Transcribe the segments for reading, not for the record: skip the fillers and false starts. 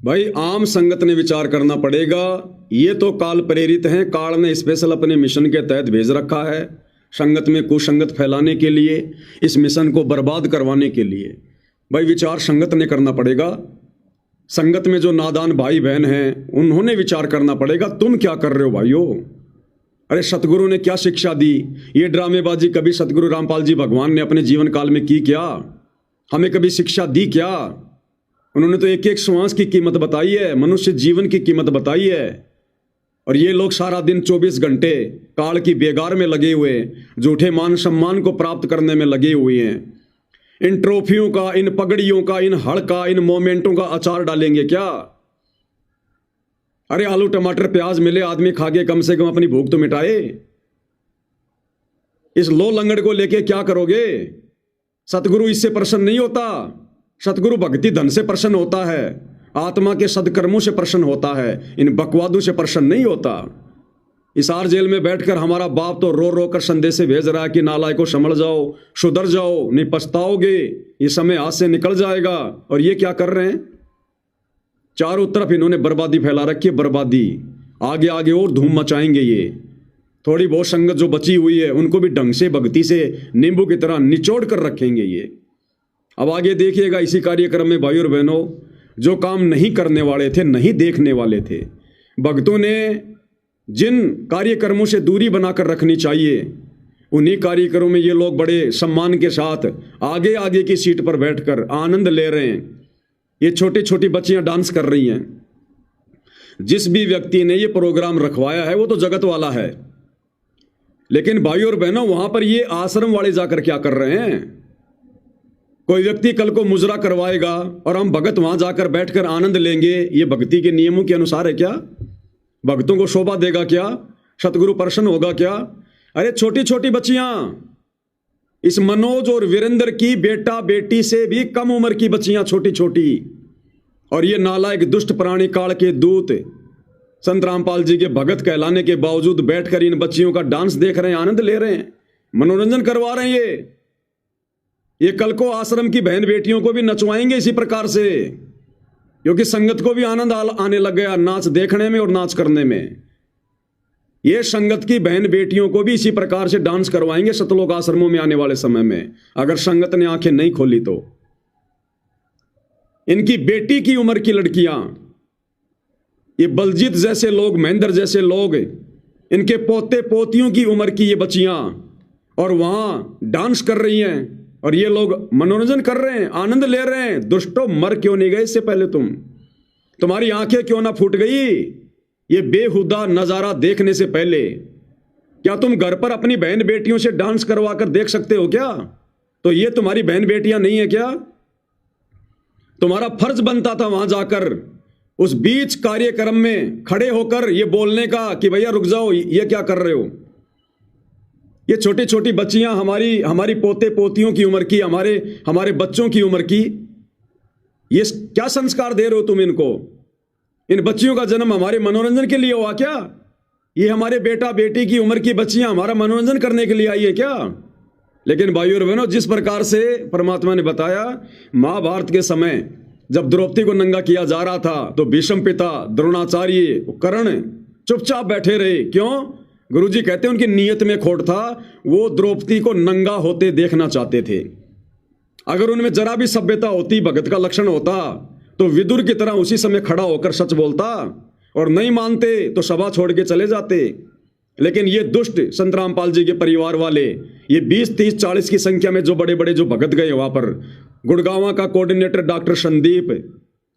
भाई आम संगत ने विचार करना पड़ेगा। ये तो काल प्रेरित हैं, काल ने स्पेशल अपने मिशन के तहत भेज रखा है संगत में कुसंगत फैलाने के लिए, इस मिशन को बर्बाद करवाने के लिए। भाई विचार संगत ने करना पड़ेगा। संगत में जो नादान भाई बहन हैं उन्होंने विचार करना पड़ेगा, तुम क्या कर रहे हो भाइयों। अरे सतगुरु ने क्या शिक्षा दी? ये ड्रामेबाजी कभी सतगुरु रामपाल जी भगवान ने अपने जीवन काल में की क्या? हमें कभी शिक्षा दी क्या? उन्होंने तो एक एक श्वास की कीमत बताई है, मनुष्य जीवन की कीमत बताई है। और ये लोग सारा दिन 24 घंटे काल की बेगार में लगे हुए, झूठे मान सम्मान को प्राप्त करने में लगे हुए हैं। इन ट्रॉफियों का, इन पगड़ियों का, इन हड़ का, इन मोमेंटों का अचार डालेंगे क्या? अरे आलू टमाटर प्याज मिले, आदमी खा के कम से कम अपनी भूख तो मिटाए। इस लो लंगड़ को लेके क्या करोगे? सतगुरु इससे प्रसन्न नहीं होता। सतगुरु भक्ति धन से प्रसन्न होता है, आत्मा के सदकर्मों से प्रसन्न होता है, इन बकवादों से प्रसन्न नहीं होता। इसार जेल में बैठकर हमारा बाप तो रो रो कर संदेशे भेज रहा है कि नालायक को संभल जाओ, सुधर जाओ, नहीं पछताओगे, ये समय हाथ से निकल जाएगा। और ये क्या कर रहे हैं? चारों तरफ इन्होंने बर्बादी फैला रखी है, बर्बादी। आगे आगे और धूम मचाएंगे ये। थोड़ी बहुत संगत जो बची हुई है उनको भी ढंग से भक्ति से नींबू की तरह निचोड़ कर रखेंगे ये। अब आगे देखिएगा इसी कार्यक्रम में भाई और बहनों, जो काम नहीं करने वाले थे, नहीं देखने वाले थे, भक्तों ने जिन कार्यक्रमों से दूरी बनाकर रखनी चाहिए, उन्हीं कार्यक्रमों में ये लोग बड़े सम्मान के साथ आगे आगे की सीट पर बैठकर आनंद ले रहे हैं। ये छोटी छोटी बच्चियां डांस कर रही हैं। जिस भी व्यक्ति ने ये प्रोग्राम रखवाया है वो तो जगत वाला है, लेकिन भाई और बहनों वहां पर ये आश्रम वाले जाकर क्या कर रहे हैं? कोई व्यक्ति कल को मुजरा करवाएगा और हम भगत वहां जाकर बैठकर आनंद लेंगे, ये भक्ति के नियमों के अनुसार है क्या? भक्तों को शोभा देगा क्या? सतगुरु प्रसन्न होगा क्या? अरे छोटी छोटी बच्चियां, इस मनोज और वीरेंद्र की बेटा बेटी से भी कम उम्र की बच्चियां, छोटी छोटी, और ये नालायक दुष्ट प्राणी काल के दूत संत रामपाल जी के भगत कहलाने के बावजूद बैठकर इन बच्चियों का डांस देख रहे हैं, आनंद ले रहे हैं, मनोरंजन करवा रहे हैं। ये कल को आश्रम की बहन बेटियों को भी नचवाएंगे इसी प्रकार से, क्योंकि संगत को भी आनंद आने लग गया नाच देखने में और नाच करने में। ये संगत की बहन बेटियों को भी इसी प्रकार से डांस करवाएंगे सतलोक आश्रमों में आने वाले समय में, अगर संगत ने आंखें नहीं खोली तो। इनकी बेटी की उम्र की लड़कियां, ये बलजीत जैसे लोग, महेंद्र जैसे लोग, इनके पोते पोतियों की उम्र की ये बच्चियां, और वहां डांस कर रही हैं, और ये लोग मनोरंजन कर रहे हैं, आनंद ले रहे हैं। दुष्टों, मर क्यों नहीं गए इससे पहले? तुम्हारी आंखें क्यों ना फूट गई ये बेहुदा नजारा देखने से पहले? क्या तुम घर पर अपनी बहन बेटियों से डांस करवा कर देख सकते हो क्या? तो ये तुम्हारी बहन बेटियां नहीं है क्या? तुम्हारा फर्ज बनता था वहां जाकर उस बीच कार्यक्रम में खड़े होकर ये बोलने का कि भैया रुक जाओ, ये क्या कर रहे हो? ये छोटी छोटी बच्चियां, हमारी पोते पोतियों की उम्र की, हमारे बच्चों की उम्र की, ये क्या संस्कार दे रहे हो तुम इनको? इन बच्चियों का जन्म हमारे मनोरंजन के लिए हुआ क्या? ये हमारे बेटा बेटी की उम्र की बच्चियां हमारा मनोरंजन करने के लिए आई है क्या? लेकिन भाइयों और बहनों, जिस प्रकार से परमात्मा ने बताया, महाभारत के समय जब द्रौपदी को नंगा किया जा रहा था तो भीष्म पिता, द्रोणाचार्य, कर्ण चुपचाप बैठे रहे। क्यों? गुरुजी कहते हैं उनकी नीयत में खोट था, वो द्रौपदी को नंगा होते देखना चाहते थे। अगर उनमें जरा भी सभ्यता होती, भगत का लक्षण होता, तो विदुर की तरह उसी समय खड़ा होकर सच बोलता, और नहीं मानते तो सभा छोड़ के चले जाते। लेकिन ये दुष्ट संत रामपाल जी के परिवार वाले, ये 20, 30, 40 की संख्या में जो बड़े बड़े जो भगत गए वहां पर, गुड़गांव का कोऑर्डिनेटर डॉक्टर संदीप,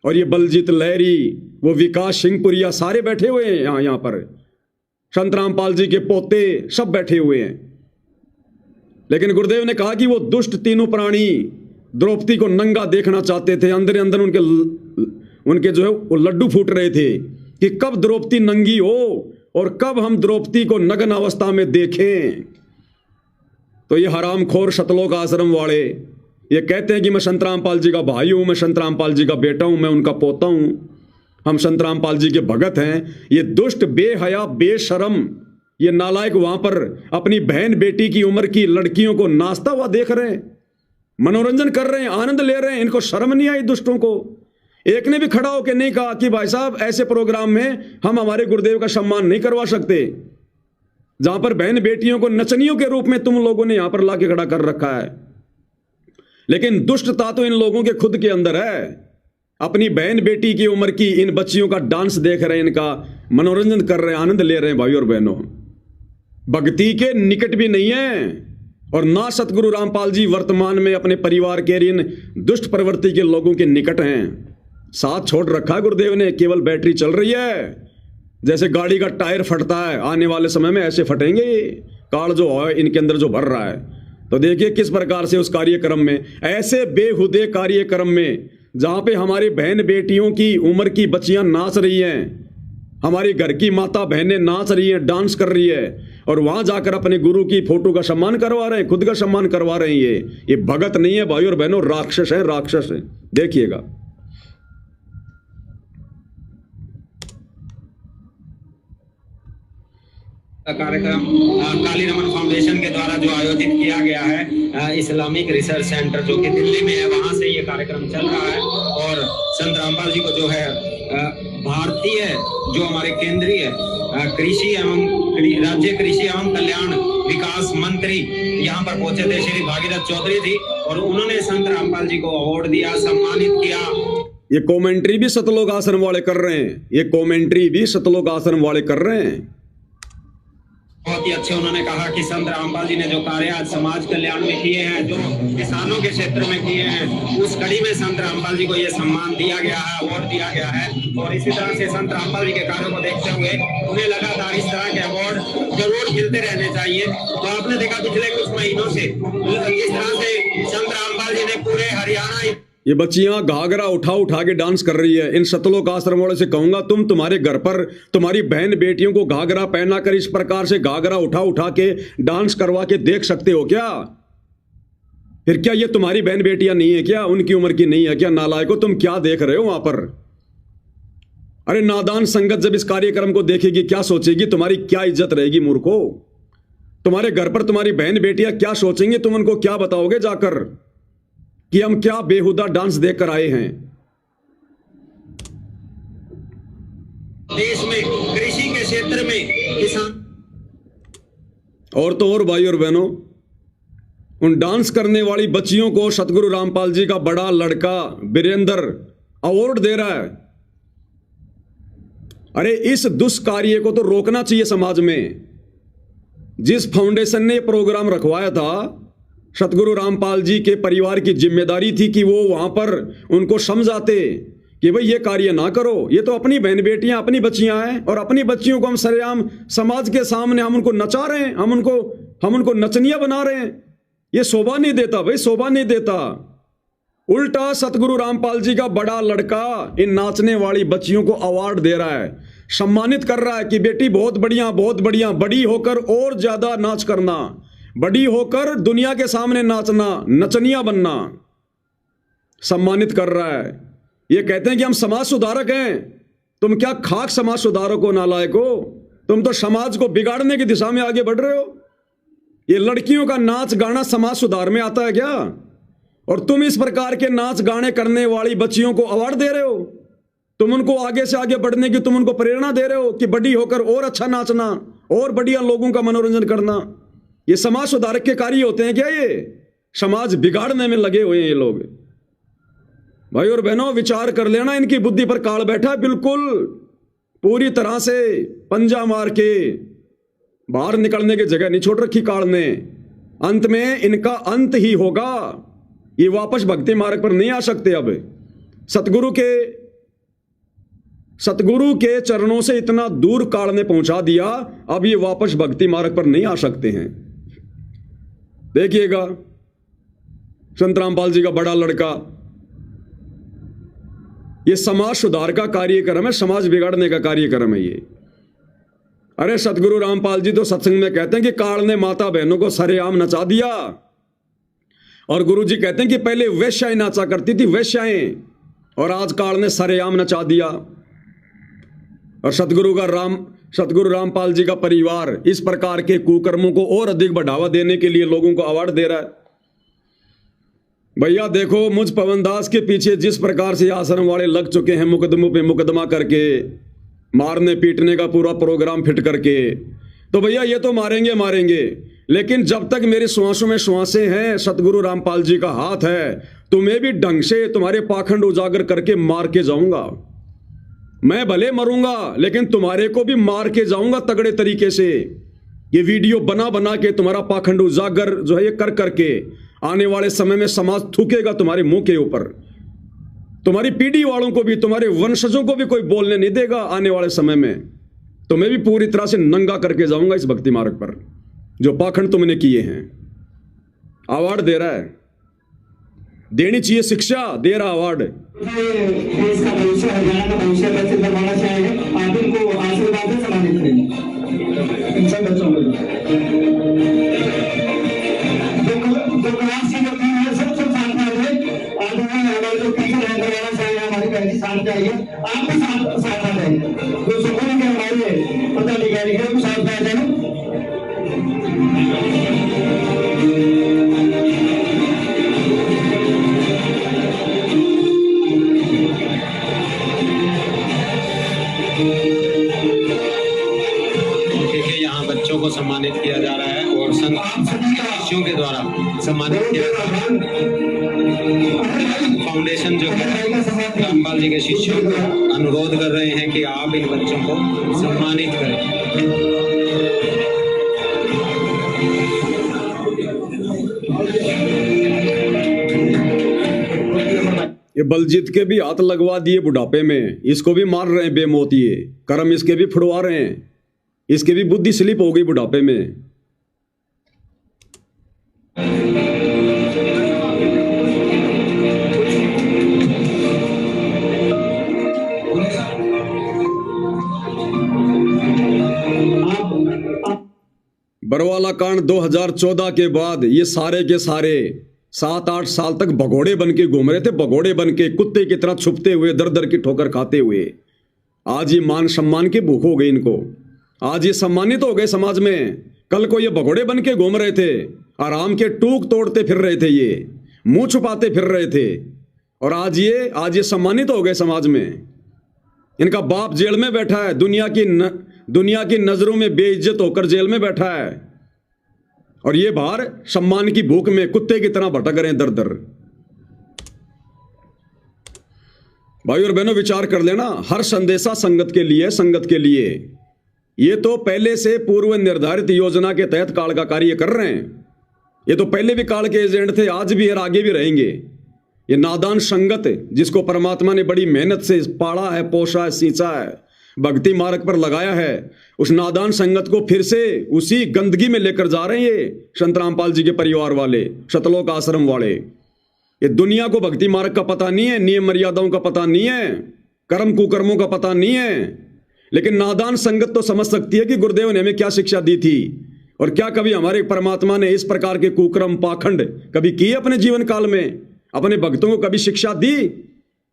और ये बलजीत लहरी, वो विकास सिंहपुरिया, सारे बैठे हुए हैं यहाँ पर। संत रामपाल जी के पोते सब बैठे हुए हैं। लेकिन गुरुदेव ने कहा कि वो दुष्ट तीनों प्राणी द्रौपदी को नंगा देखना चाहते थे। अंदर अंदर उनके जो है वो लड्डू फूट रहे थे कि कब द्रौपदी नंगी हो और कब हम द्रौपदी को नग्न अवस्था में देखें। तो ये हरामखोर सतलोक आश्रम वाले ये कहते हैं कि मैं संत रामपाल जी का भाई हूं, मैं संत रामपाल जी का बेटा हूं, मैं उनका पोता हूं, हम संत रामपाल जी के भगत हैं। ये दुष्ट, बेहया, बेशरम, ये नालायक वहां पर अपनी बहन बेटी की उम्र की लड़कियों को नाचता हुआ देख रहे हैं, मनोरंजन कर रहे हैं, आनंद ले रहे हैं। इनको शर्म नहीं आई दुष्टों को? एक ने भी खड़ा होकर नहीं कहा कि भाई साहब ऐसे प्रोग्राम में हम हमारे गुरुदेव का सम्मान नहीं करवा सकते, जहां पर बहन बेटियों को नचनियों के रूप में तुम लोगों ने यहां पर लाके खड़ा कर रखा है। लेकिन दुष्टता तो इन लोगों के खुद के अंदर है। अपनी बहन बेटी की उम्र की इन बच्चियों का डांस देख रहे हैं, इनका मनोरंजन कर रहे हैं, आनंद ले रहे हैं। भाई और बहनों, भक्ति के निकट भी नहीं है और ना सतगुरु रामपाल जी वर्तमान में अपने परिवार के इन दुष्ट प्रवृत्ति के लोगों के निकट हैं। साथ छोड़ रखा है गुरुदेव ने, केवल बैटरी चल रही है। जैसे गाड़ी का टायर फटता है, आने वाले समय में ऐसे फटेंगे काल जो है इनके अंदर जो भर रहा है। तो देखिए किस प्रकार से उस कार्यक्रम में, ऐसे बेहुदे कार्यक्रम में जहां पे हमारी बहन बेटियों की उम्र की बच्चियां नाच रही हैं, हमारी घर की माता बहनें नाच रही हैं, डांस कर रही है, और वहां जाकर अपने गुरु की फोटो का सम्मान करवा रहे हैं, खुद का सम्मान करवा रहे हैं। ये भगत नहीं है भाई और बहनों, राक्षस है, राक्षस है। देखिएगा कार्यक्रम काली रमन फाउंडेशन के द्वारा जो आयोजित किया गया है इस्लामिक रिसर्च सेंटर जो कि दिल्ली में है, वहां से ये कार्यक्रम चल रहा है। और संत रामपाल जी को जो है भारतीय जो हमारे केंद्रीय कृषि एवं राज्य कृषि एवं कल्याण विकास मंत्री यहाँ पर पहुंचे थे, श्री भागीरथ चौधरी जी, और उन्होंने संत रामपाल जी को अवार्ड दिया, सम्मानित किया। ये कमेंट्री भी सतलोक आश्रम वाले कर रहे हैं, ये कमेंट्री भी सतलोक आश्रम वाले कर रहे हैं। बहुत ही अच्छे उन्होंने कहा कि संत रामपाल जी ने जो कार्य आज समाज कल्याण में किए हैं, जो किसानों के क्षेत्र में किए हैं, उस कड़ी में संत रामपाल जी को ये सम्मान दिया गया है, अवार्ड दिया गया है। और इसी तरह से संत रामपाल जी के कार्यों को देखते हुए उन्हें लगातार इस तरह के अवार्ड जरूर मिलते रहने चाहिए। तो आपने देखा पिछले कुछ महीनों से इस तरह से संत रामपाल जी ने पूरे हरियाणा, ये बच्चियां घाघरा उठा के डांस कर रही है। इन सतलोक आश्रम वालों से कहूंगा, तुम तुम्हारे घर पर तुम्हारी बहन बेटियों को घाघरा पहना कर इस प्रकार से घाघरा उठा के डांस करवा के देख सकते हो क्या? फिर क्या ये तुम्हारी बहन बेटियां नहीं है क्या? उनकी उम्र की नहीं है क्या? नालायको, तुम क्या देख रहे हो वहां पर? अरे नादान संगत जब इस कार्यक्रम को देखेगी क्या सोचेगी? तुम्हारी क्या इज्जत रहेगी मूर्खो? तुम्हारे घर पर तुम्हारी बहन बेटियां क्या सोचेंगे? तुम उनको क्या बताओगे जाकर कि हम क्या बेहुदा डांस देखकर आए हैं? देश में कृषि के क्षेत्र में किसान और तो और भाई और बहनों, उन डांस करने वाली बच्चियों को सतगुरु रामपाल जी का बड़ा लड़का वीरेंद्र अवार्ड दे रहा है। अरे इस दुष्कार्य को तो रोकना चाहिए समाज में। जिस फाउंडेशन ने प्रोग्राम रखवाया था, सतगुरु रामपाल जी के परिवार की जिम्मेदारी थी कि वो वहां पर उनको समझाते कि भाई ये कार्य ना करो, ये तो अपनी बहन बेटियां अपनी बच्चियां हैं, और अपनी बच्चियों को हम सरेआम समाज के सामने हम उनको नचा रहे हैं, हम उनको नचनिया बना रहे हैं। ये शोभा नहीं देता भाई, शोभा नहीं देता। उल्टा सतगुरु रामपाल जी का बड़ा लड़का इन नाचने वाली बच्चियों को अवार्ड दे रहा है, सम्मानित कर रहा है कि बेटी बहुत बढ़िया, बहुत बढ़िया, बड़ी होकर और ज्यादा नाच करना, बड़ी होकर दुनिया के सामने नाचना, नचनिया बनना, सम्मानित कर रहा है। ये कहते हैं कि हम समाज सुधारक हैं। तुम क्या खाक समाज सुधारक हो, नालायक हो? तुम तो समाज को बिगाड़ने की दिशा में आगे बढ़ रहे हो। ये लड़कियों का नाच गाना समाज सुधार में आता है क्या? और तुम इस प्रकार के नाच गाने करने वाली बच्चियों को अवार्ड दे रहे हो। तुम उनको आगे से आगे बढ़ने की तुम उनको प्रेरणा दे रहे हो कि बड़ी होकर और अच्छा नाचना और बढ़िया लोगों का मनोरंजन करना। ये समाज सुधारक के कार्य होते हैं क्या? ये समाज बिगाड़ने में लगे हुए हैं ये लोग। भाई और बहनों, विचार कर लेना, इनकी बुद्धि पर काल बैठा, बिल्कुल पूरी तरह से पंजा मार के बाहर निकलने की जगह नहीं छोड़ रखी काल ने। अंत में इनका अंत ही होगा। ये वापस भक्ति मार्ग पर नहीं आ सकते। अब सतगुरु के चरणों से इतना दूर काल ने पहुंचा दिया, अब ये वापस भक्ति मार्ग पर नहीं आ सकते हैं। देखिएगा, संत रामपाल जी का बड़ा लड़का, ये समाज सुधार का कार्यक्रम है, समाज बिगाड़ने का कार्यक्रम है ये। अरे सतगुरु रामपाल जी तो सत्संग में कहते हैं कि काल ने माता बहनों को सरेआम नचा दिया, और गुरु जी कहते हैं कि पहले वेश्याएं नाचा करती थी, वेश्याएं, और आज काल ने सरेआम नचा दिया। और सतगुरु रामपाल जी का परिवार इस प्रकार के कुकर्मों को और अधिक बढ़ावा देने के लिए लोगों को अवार्ड दे रहा है। भैया देखो, मुझ पवनदास के पीछे जिस प्रकार से आश्रम वाले लग चुके हैं, मुकदमों पे मुकदमा करके, मारने पीटने का पूरा प्रोग्राम फिट करके, तो भैया ये तो मारेंगे मारेंगे, लेकिन जब तक मेरे श्वासों में श्वासें हैं, सतगुरु रामपाल जी का हाथ है, तुम्हें भी ढंग से तुम्हारे पाखंड उजागर करके मार के जाऊंगा। मैं भले मरूंगा, लेकिन तुम्हारे को भी मार के जाऊंगा तगड़े तरीके से। ये वीडियो बना बना के तुम्हारा पाखंड उजागर जो है ये कर करके आने वाले समय में समाज थूकेगा तुम्हारे मुंह के ऊपर। तुम्हारी पीढ़ी वालों को भी, तुम्हारे वंशजों को भी कोई बोलने नहीं देगा आने वाले समय में। तुम्हें भी पूरी तरह से नंगा करके जाऊंगा इस भक्ति मार्ग पर, जो पाखंड तुमने किए हैं। अवार्ड दे रहा है, देनी चाहिए शिक्षा, दे रहा अवार्ड। देश का भविष्य, हरियाणा का भविष्य कैसे करवाना चाहेंगे, आप इनको आशीर्वाद से सम्मानित करेंगे इन सब बच्चों को। जो क्लास की जो टीम है सब साथ में है, और हमारे जो टीचर है करवाना चाहिए, हमारी बहनी साथ चाहिए, आप भी साथ आ जाइए। जो सुकून के हमारे पदाधिकारी है वो साथ में आ जाए। बच्चों को सम्मानित किया जा रहा है और संघ शिष्यों के द्वारा सम्मानित किया जा रहा है। फाउंडेशन जो है रामपाल जी के शिष्यों को अनुरोध कर रहे हैं कि आप इन बच्चों को सम्मानित करें। ये बलजीत के भी हाथ लगवा दिए बुढ़ापे में, इसको भी मार रहे हैं बेमौतिए, कर्म इसके भी फुड़वा रहे हैं, इसकी भी बुद्धि स्लिप हो गई बुढ़ापे में। बरवाला कांड 2014 के बाद ये सारे के सारे 7-8 साल तक भगोड़े बन के घूम रहे थे, भगोड़े बन के कुत्ते की तरह छुपते हुए, दर दर की ठोकर खाते हुए। आज ये मान सम्मान की भूख हो गई इनको, आज ये सम्मानित हो गए समाज में। कल को ये भगोड़े बन के घूम रहे थे, आराम के टूक तोड़ते फिर रहे थे, ये मुंह छुपाते फिर रहे थे, और आज ये सम्मानित हो गए समाज में। इनका बाप जेल में बैठा है, दुनिया की नजरों में बेइज्जत होकर जेल में बैठा है, और ये बाहर सम्मान की भूख में कुत्ते की तरह भटक रहे हैं दर दर। भाई और बहनों, विचार कर लेना, हर संदेशा संगत के लिए, संगत के लिए। ये तो पहले से पूर्व निर्धारित योजना के तहत काल का कार्य कर रहे हैं। ये तो पहले भी काल के एजेंट थे, आज भी और आगे भी रहेंगे। ये नादान संगत जिसको परमात्मा ने बड़ी मेहनत से पाला है, पोषा है, सींचा है, भक्ति मार्ग पर लगाया है, उस नादान संगत को फिर से उसी गंदगी में लेकर जा रहे हैं ये संत रामपाल जी के परिवार वाले, शतलोक आश्रम वाले। ये दुनिया को भक्ति मार्ग का पता नहीं है, नियम मर्यादाओं का पता नहीं है, कर्म कुकर्मों का पता नहीं है, लेकिन नादान संगत तो समझ सकती है कि गुरुदेव ने हमें क्या शिक्षा दी थी, और क्या कभी हमारे परमात्मा ने इस प्रकार के कुकर्म पाखंड कभी किए अपने जीवन काल में, अपने भक्तों को कभी शिक्षा दी?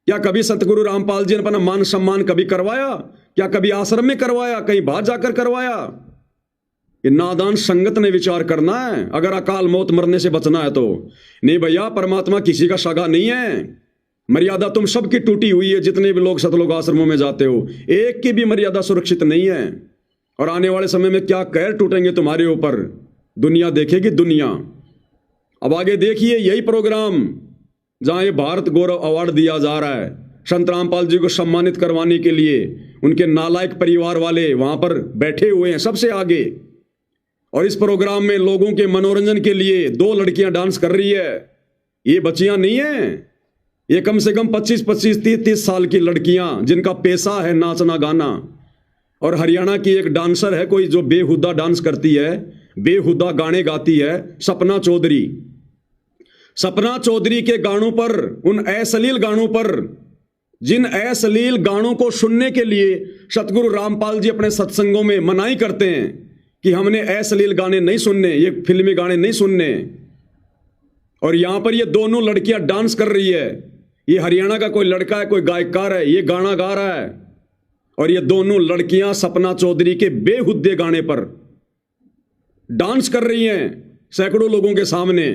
क्या कभी सतगुरु रामपाल जी ने अपना मान सम्मान कभी करवाया? क्या कभी आश्रम में करवाया, कहीं बाहर जाकर करवाया? ये नादान संगत ने विचार करना है, अगर अकाल मौत मरने से बचना है तो। नहीं भैया, परमात्मा किसी का सगा नहीं है। मर्यादा तुम सबकी टूटी हुई है, जितने भी लोग सतलोक आश्रमों में जाते हो, एक की भी मर्यादा सुरक्षित नहीं है। और आने वाले समय में क्या कहर टूटेंगे तुम्हारे ऊपर, दुनिया देखेगी दुनिया। अब आगे देखिए यही प्रोग्राम जहां ये भारत गौरव अवार्ड दिया जा रहा है संत रामपाल जी को सम्मानित करवाने के लिए, उनके नालायक परिवार वाले वहां पर बैठे हुए हैं सबसे आगे। और इस प्रोग्राम में लोगों के मनोरंजन के लिए 2 लड़कियां डांस कर रही है। ये बच्चियां नहीं है, ये कम से कम 25-25, 30-30 साल की लड़कियां जिनका पेशा है नाचना गाना। और हरियाणा की एक डांसर है कोई जो बेहुदा डांस करती है, बेहुदा गाने गाती है, सपना चौधरी। सपना चौधरी के गानों पर, उन अश्लील गानों पर, जिन अश्लील गानों को सुनने के लिए सतगुरु रामपाल जी अपने सत्संगों में मनाही करते हैं कि हमने अश्लील गाने नहीं सुनने, ये फिल्मी गाने नहीं सुनने। और यहां पर ये दोनों लड़कियां डांस कर रही है। ये हरियाणा का कोई लड़का है, कोई गायकार है, ये गाना गा रहा है, और ये दोनों लड़कियां सपना चौधरी के बेहुद्दे गाने पर डांस कर रही हैं सैकड़ों लोगों के सामने।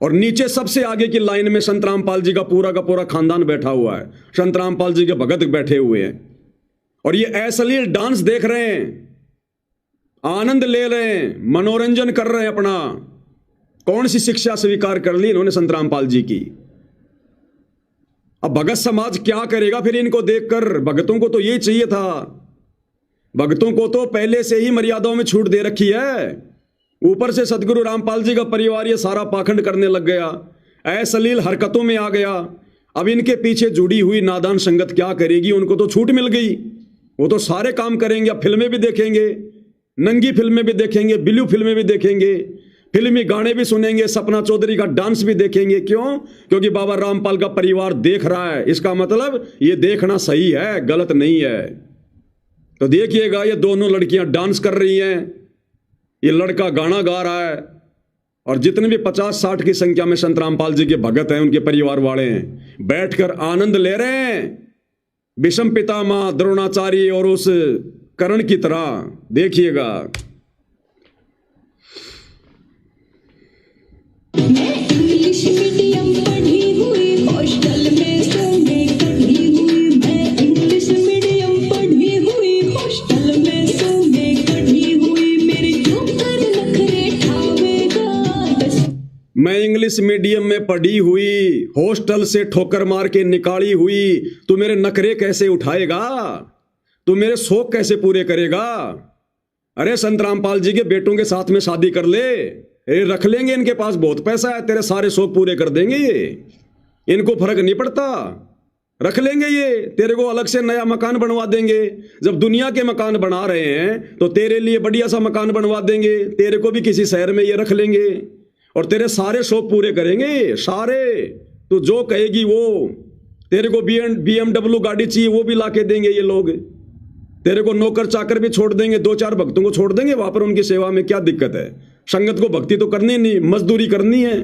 और नीचे सबसे आगे की लाइन में संत रामपाल जी का पूरा खानदान बैठा हुआ है। संत रामपाल जी के भगत बैठे हुए हैं और ये असलील डांस देख रहे हैं, आनंद ले रहे हैं, मनोरंजन कर रहे हैं अपना। कौन सी शिक्षा स्वीकार कर ली इन्होंने संत रामपाल जी की? अब भगत समाज क्या करेगा फिर इनको देखकर? भगतों को तो ये चाहिए था, भगतों को तो पहले से ही मर्यादाओं में छूट दे रखी है। ऊपर से सदगुरु रामपाल जी का परिवार ये सारा पाखंड करने लग गया, असलील हरकतों में आ गया। अब इनके पीछे जुड़ी हुई नादान संगत क्या करेगी? उनको तो छूट मिल गई, वो तो सारे काम करेंगे। अब फिल्में भी देखेंगे, नंगी फिल्में भी देखेंगे, ब्लू फिल्में भी देखेंगे, फिल्मी गाने भी सुनेंगे, सपना चौधरी का डांस भी देखेंगे। क्यों? क्योंकि बाबा रामपाल का परिवार देख रहा है। इसका मतलब ये देखना सही है, गलत नहीं है। तो देखिएगा, ये दोनों लड़कियां डांस कर रही हैं, ये लड़का गाना गा रहा है, और जितने भी 50-60 की संख्या में संत रामपाल जी के भगत हैं, उनके परिवार वाले हैं, बैठकर आनंद ले रहे हैं, भीष्म पितामह, द्रोणाचार्य और उस कर्ण की तरह। देखिएगा, मैं इंग्लिश मीडियम पढ़ी हुई, हॉस्टल में सोने कढ़ी हुई। मैं इंग्लिश मीडियम पढ़ी हुई, हॉस्टल में सोने कढ़ी हुई। मेरे जोकर नखरे ठावेगा। मैं इंग्लिश मीडियम में पढ़ी हुई, हॉस्टल से ठोकर मार के निकाली हुई। तू मेरे नखरे कैसे उठाएगा? तू मेरे शौक कैसे पूरे करेगा? अरे संत रामपाल जी के बेटों के साथ में शादी कर ले, रख लेंगे, इनके पास बहुत पैसा है, तेरे सारे शौक पूरे कर देंगे ये। इनको फर्क नहीं पड़ता, रख लेंगे ये, तेरे को अलग से नया मकान बनवा देंगे। जब दुनिया के मकान बना रहे हैं तो तेरे लिए बढ़िया सा मकान बनवा देंगे, तेरे को भी किसी शहर में ये रख लेंगे और तेरे सारे शौक पूरे करेंगे, सारे। तो जो कहेगी वो, तेरे को BMW गाड़ी चाहिए वो भी ला के देंगे ये लोग। तेरे को नौकर चाकर भी छोड़ देंगे, 2-4 भक्तों को छोड़ देंगे वहां पर उनकी सेवा में। क्या दिक्कत है? संगत को भक्ति तो करनी नहीं, मजदूरी करनी है।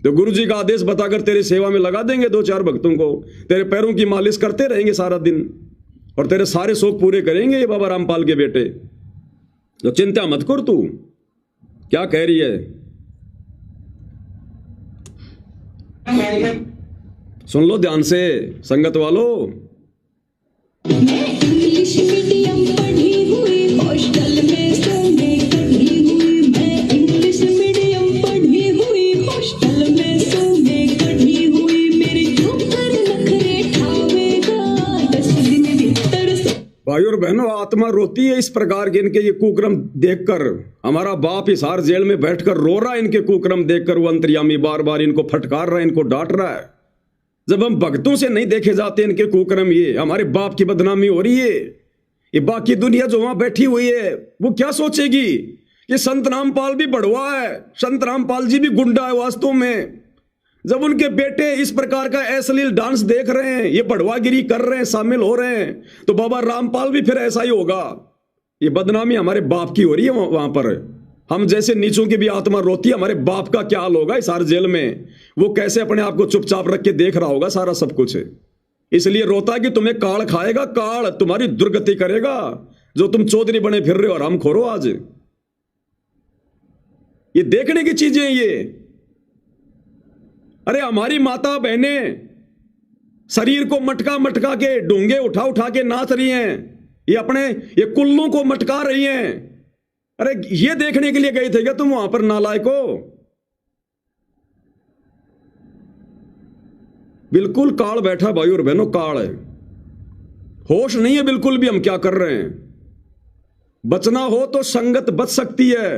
तो गुरु जी का आदेश बताकर तेरी सेवा में लगा देंगे 2-4 भक्तों को, तेरे पैरों की मालिश करते रहेंगे सारा दिन और तेरे सारे शौक पूरे करेंगे ये बाबा रामपाल के बेटे। तो चिंता मत कर। तू क्या कह रही है? सुन लो ध्यान से संगत वालों। मैं इंग्लिश मीडियम पढ़ी हुई, हॉस्टल में सोने कढ़ी हुई। मैं इंग्लिश मीडियम पढ़ी हुई, हॉस्टल में सोने कढ़ी हुई। मेरे जोकर नखरे ठावेगा 10 दिन भीतर से। भाई और बहनों, आत्मा रोती है इस प्रकार के इनके ये कुक्रम देखकर। हमारा बाप हिसार जेल में बैठकर रो रहा है इनके कुक्रम देखकर। वो अंतर्यामी बार बार इनको फटकार रहा है, इनको डांट रहा है। जब हम भक्तों से नहीं देखे जाते इनके कुक्रम, ये हमारे बाप की बदनामी हो रही है। ये बाकी दुनिया जो वहां बैठी हुई है वो क्या सोचेगी कि संत रामपाल भी बड़वा है, संत रामपाल जी भी गुंडा है वास्तव में। जब उनके बेटे इस प्रकार का अश्लील डांस देख रहे हैं, ये बड़वागिरी कर रहे हैं, शामिल हो रहे हैं, तो बाबा रामपाल भी फिर ऐसा ही होगा। ये बदनामी हमारे बाप की हो रही है वहां पर। हम जैसे नीचों की भी आत्मा रोती है, हमारे बाप का क्या हाल होगा इस हर जेल में? वो कैसे अपने आप को चुपचाप रख के देख रहा होगा सारा सब कुछ। इसलिए रोता है कि तुम्हें काल खाएगा, काल तुम्हारी दुर्गति करेगा, जो तुम चौधरी बने फिर रहे हो और हम खोरो। आज ये देखने की चीजें ये। अरे हमारी माता बहने शरीर को मटका मटका के, डोंगे उठा उठा के नाच रही हैं, ये अपने ये कुल्लों को मटका रही हैं। अरे ये देखने के लिए गए थे क्या तुम वहां पर नालायको? बिल्कुल काल बैठा भाई और बहनों, काल है। होश नहीं है बिल्कुल भी हम क्या कर रहे हैं। बचना हो तो संगत बच सकती है।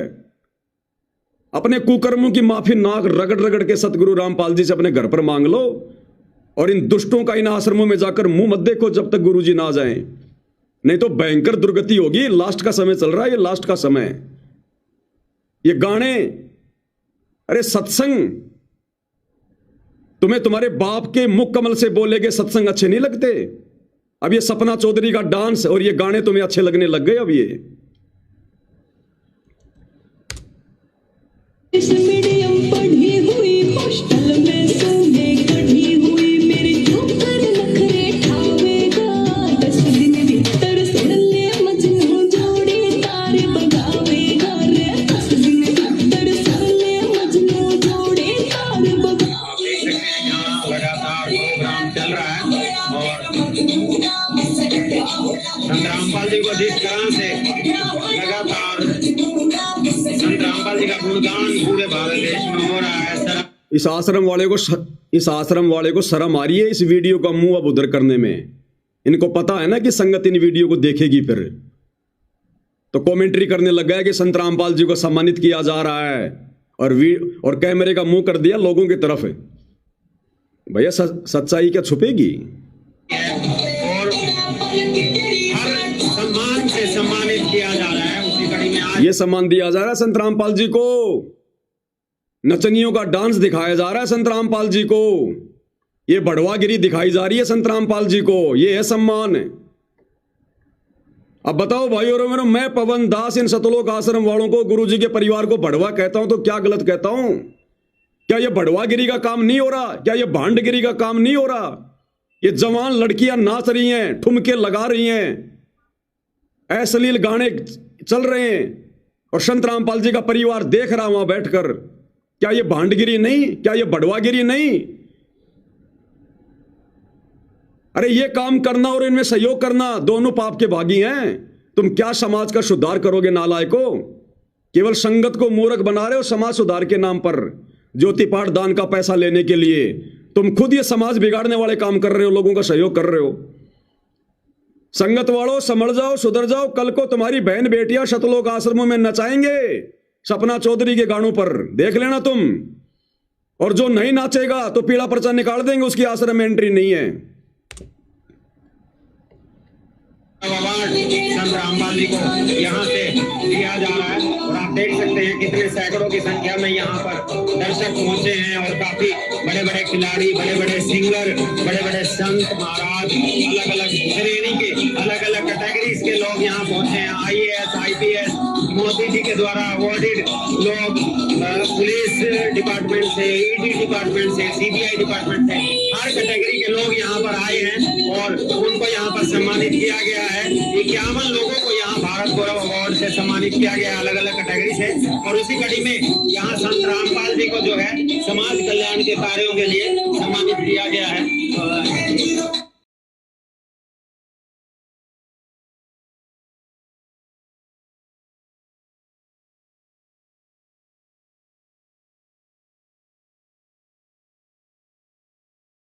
अपने कुकर्मों की माफी नाक रगड़ रगड़ के सतगुरु रामपाल जी से अपने घर पर मांग लो और इन दुष्टों का इन आश्रमों में जाकर मुंह मत देखो जब तक गुरु जी ना जाएं, नहीं तो भयंकर दुर्गति होगी। लास्ट का समय चल रहा है, ये लास्ट का समय। ये गाने, अरे सत्संग, तुम्हें तुम्हारे बाप के मुख कमल से बोले गए सत्संग अच्छे नहीं लगते? अब ये सपना चौधरी का डांस और ये गाने तुम्हें अच्छे लगने लग गए अब ये। इंग्लिश मीडियम पढ़ी हुई, हॉस्टल में सोने कढ़ी हुई। मेरे जोकर नखरे ठावेगा 10 दिन भीतर। सुन ले मजनू जोड़े तार बगावेगा रे 10 दिन भीतर। सुन ले मजनू जोड़े तार को जिस तरह से लगातार संत रामपाल जी का गुणगान पूरे भारत देश में हो रहा है, सर इस आश्रम वाले को शर्म आ रही है इस वीडियो का मुंह अब उधर करने में। इनको पता है ना कि संगत इन वीडियो को देखेगी, फिर तो कमेंट्री करने लग गया कि संत रामपाल जी को सम्मानित किया जा रहा है और कैमरे का मुंह कर दिया लोगों की तरफ। भैया सच्चाई क्या छुपेगी? और हर सम्मान से सम्मानित किया जा रहा है। उसी कड़ी में आज ये सम्मान दिया जा रहा है संत रामपाल जी को, नचनियों का डांस दिखाया जा रहा है संत रामपाल जी को, ये बढ़वागिरी दिखाई जा रही है संत रामपाल जी को, ये है सम्मान। अब बताओ भाइयों और बहनों, मैं पवन दास इन सतलोक आश्रम वालों को, गुरु जी के परिवार को बढ़वा कहता हूं तो क्या गलत कहता हूं? क्या ये बढ़वागिरी का काम नहीं हो रहा? क्या ये भांडगिरी का काम नहीं हो रहा? ये जवान लड़कियां नाच रही हैं, ठुमके लगा रही हैं, अश्लील गाने चल रहे हैं और संत रामपाल जी का परिवार देख रहा वहां बैठकर। क्या ये भांडगिरी नहीं? क्या ये बढ़वागिरी नहीं? अरे ये काम करना और इनमें सहयोग करना दोनों पाप के भागी हैं। तुम क्या समाज का सुधार करोगे नालायको? केवल संगत को मूर्ख बना रहे हो समाज सुधार के नाम पर, ज्योति पाठ दान का पैसा लेने के लिए। तुम खुद ये समाज बिगाड़ने वाले काम कर रहे हो, लोगों का सहयोग कर रहे हो। संगत वालों, समझ जाओ, सुधर जाओ। कल को तुम्हारी बहन बेटियां सतलोक आश्रमों में नचाएंगे सपना चौधरी के गानों पर, देख लेना तुम। और जो नहीं नाचेगा तो पीला पर्चा निकाल देंगे, उसकी आश्रम में एंट्री नहीं है। अवार्ड संत रामपाल जी को यहाँ से दिया जा रहा है और आप देख सकते हैं कितने सैकड़ों की संख्या में यहाँ पर दर्शक पहुंचे हैं और काफी बड़े बड़े खिलाड़ी, बड़े बड़े सिंगर, बड़े बड़े संत महाराज, अलग अलग श्रेणी के, अलग अलग कैटेगरीज के लोग यहाँ पहुंचे हैं। IAS, IPS, मोदी जी के द्वारा अवॉर्डेड लोग, पुलिस डिपार्टमेंट से, ED डिपार्टमेंट से, CBI डिपार्टमेंट से, हर कैटेगरी के लोग यहाँ पर आए हैं और उनको यहाँ पर सम्मानित किया गया है। 51 लोगों को यहाँ भारत गौरव अवार्ड से सम्मानित किया गया है, अलग अलग कैटेगरी से। और उसी कड़ी में यहाँ संत रामपाल जी को जो है समाज कल्याण के कार्यों के लिए सम्मानित किया गया है।